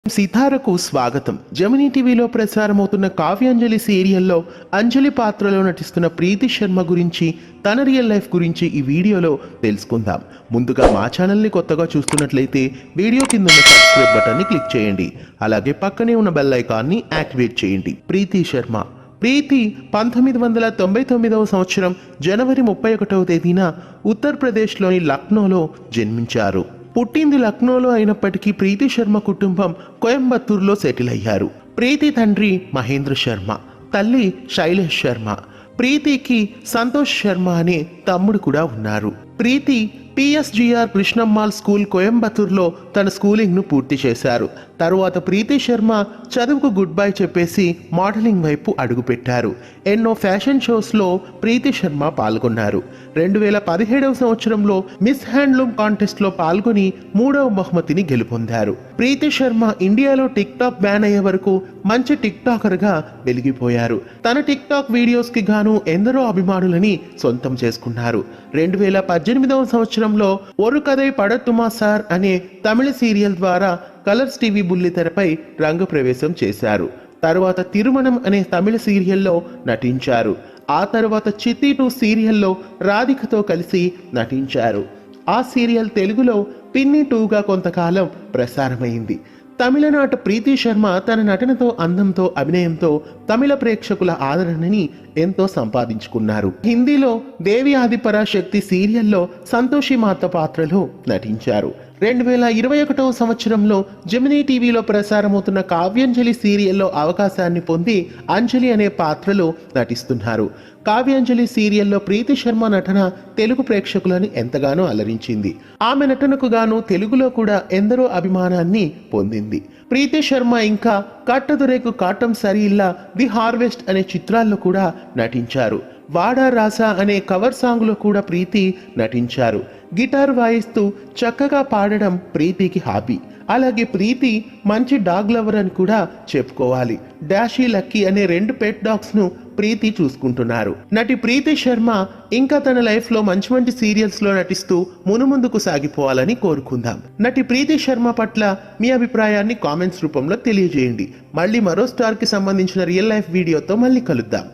సితారకు స్వాగతం. జెమినీ టీవీలో ప్రసారమవుతున్న కావ్యాంజలి సీరియల్లో అంజలి పాత్రలో నటిస్తున్న ప్రీతి శర్మ గురించి, తన రియల్ లైఫ్ గురించి ఈ వీడియోలో తెలుసుకుందాం. ముందుగా మా ఛానల్ని కొత్తగా చూస్తున్నట్లయితే వీడియో కింద ఉన్న సబ్స్క్రైబ్ బటన్ని క్లిక్ చేయండి. అలాగే పక్కనే ఉన్న బెల్ ఐకాన్ని యాక్టివేట్ చేయండి. ప్రీతి శర్మ. ప్రీతి 1999వ సంవత్సరం జనవరి 31వ తేదీన ఉత్తరప్రదేశ్లోని లక్నోలో జన్మించారు. పుట్టింది లక్నోలో అయినప్పటికీ ప్రీతి శర్మ కుటుంబం కోయంబత్తూరులో సెటిల్ అయ్యారు. ప్రీతి తండ్రి మహేంద్ర శర్మ, తల్లి శైలేష్ శర్మ. ప్రీతికి సంతోష్ శర్మ అనే తమ్ముడు కూడా ఉన్నారు. ప్రీతి పిఎస్జిఆర్ కృష్ణమ్మాల్ స్కూల్ కోయంబత్తూరులో తన స్కూలింగ్ను పూర్తి చేశారు. తరువాత ప్రీతి శర్మ చదువుకు గుడ్ బై చెప్పేసి మోడలింగ్ వైపు అడుగుపెట్టారు. ఎన్నో ఫ్యాషన్ షోస్లో ప్రీతి శర్మ పాల్గొన్నారు. 2017వ సంవత్సరంలో మిస్ హ్యాండ్లూమ్ కాంటెస్ట్లో పాల్గొని 3వ బహుమతిని గెలుపొందారు. ప్రీతి శర్మ ఇండియాలో టిక్ టాక్ బ్యాన్ అయ్యే వరకు మంచి టిక్ టాకర్గా వెలిగిపోయారు. తన టిక్ టాక్ వీడియోస్కి గాను ఎందరో అభిమానులని సొంతం చేసుకున్నారు. 2018వ సంవత్సరంలో ఒరు కథై పడతుమా సార్ అనే తమిళ సీరియల్ ద్వారా కలర్స్ టీవీ బుల్లితెరపై రంగ ప్రవేశం చేశారు. తరువాత తిరుమణం అనే తమిళ సీరియల్లో నటించారు. ఆ తర్వాత చిత్తి 2 సీరియల్లో రాధికతో కలిసి నటించారు. ఆ సీరియల్ తెలుగులో పిన్ని 2గా కొంతకాలం ప్రసారమైంది. తమిళనాట ప్రీతి శర్మ తన నటనతో, అందంతో, అభినయంతో తమిళ ప్రేక్షకుల ఆదరణని ఎంతో సంపాదించుకున్నారు. హిందీలో దేవి ఆదిపరాశక్తి సీరియల్లో సంతోషి మాత పాత్రలో నటించారు. 2021వ సంవత్సరంలో జెమినీ టీవీలో ప్రసారమవుతున్న కావ్యాంజలి సీరియల్లో అవకాశాన్ని పొంది అంజలి అనే పాత్రలో నటిస్తున్నారు. కావ్యాంజలి సీరియల్లో ప్రీతి శర్మ నటన తెలుగు ప్రేక్షకులను ఎంతగానో అలరించింది. ఆమె నటనకు గాను తెలుగులో కూడా ఎందరో అభిమానాన్ని పొందింది. ప్రీతి శర్మ ఇంకా కట్టదురేకు కాటం సరియిల్లా, ది హార్వెస్ట్ అనే చిత్రాల్లో కూడా నటించారు. వాడా రాసా అనే కవర్ సాంగ్లో కూడా ప్రీతి నటించారు. గిటార్ వాయిస్తూ చక్కగా పాడడం ప్రీతికి హాబీ. అలాగే ప్రీతి మంచి డాగ్ లవర్ అని కూడా చెప్పుకోవాలి. డాషీ, లక్కీ అనే 2 పెట్ డాగ్స్ను ప్రీతి చూసుకుంటున్నారు. నటి ప్రీతి శర్మ ఇంకా తన లైఫ్లో మంచి మంచి సీరియల్స్లో నటిస్తూ మునుముందుకు సాగిపోవాలని కోరుకుందాం. నటి ప్రీతి శర్మ పట్ల మీ అభిప్రాయాన్ని కామెంట్స్ రూపంలో తెలియజేయండి. మళ్ళీ మరో స్టార్కి సంబంధించిన రియల్ లైఫ్ వీడియోతో మళ్ళీ కలుద్దాం.